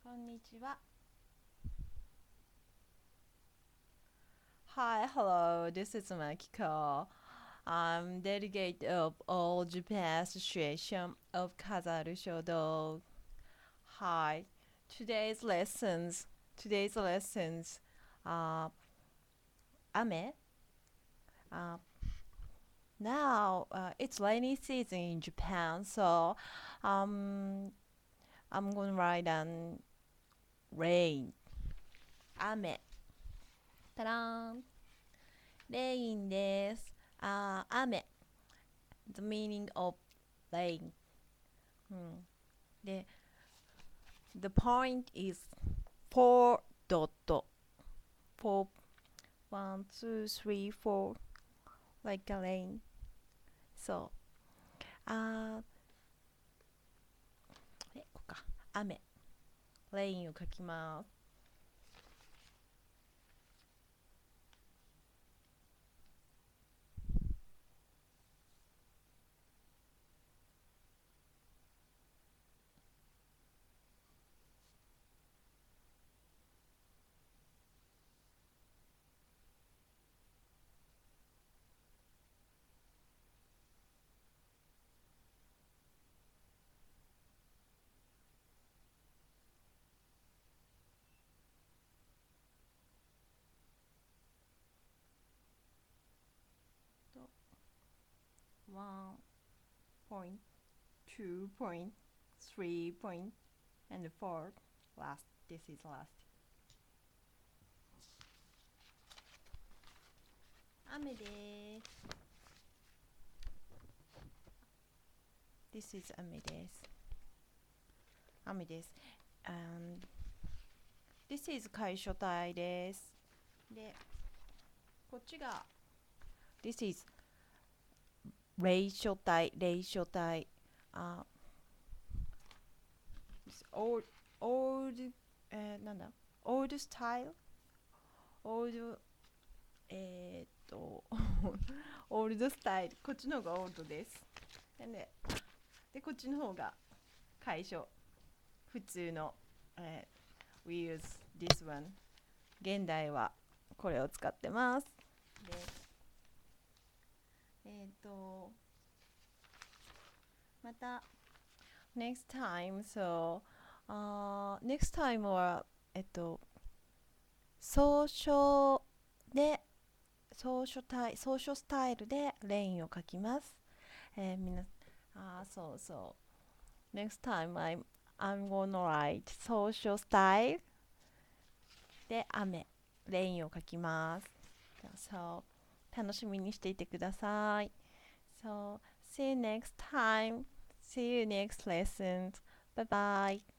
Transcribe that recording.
こんにちは。Hi, hello, this is Makiko. I'm delegate of All Japan Association of kaisho-today. Hi, today's lessons, uh, AME. Uh, Now it's rainy season in Japan, so um, I'm gonna write on rain. AME. たらーん。レインです。雨。The meaning of rain. うん、で、The point is four dot. Four, one, two, three, four. Like a rain. そう。ここか。雨。レインを書きます。1 point, 2 point, 3 point, and 4 last. This is last. 雨です。This is 雨です。雨です。And This is kaisho-todayです。で、こっちが This is 霊書体。あ、old, old, なんだ old style? old, オールドスタイル。こっちの方がオールドです。で、こっちの方が楷書。普通の、We use this one. 現代はこれを使ってます。で、また、next time, next time は、総称で、総書スタイルでレインを書きます。そうそう。Next time I'm gonna write 総書スタイルでレインを書きます。そう、楽しみにしていてください。So, see you next time. See you next lesson. Bye bye.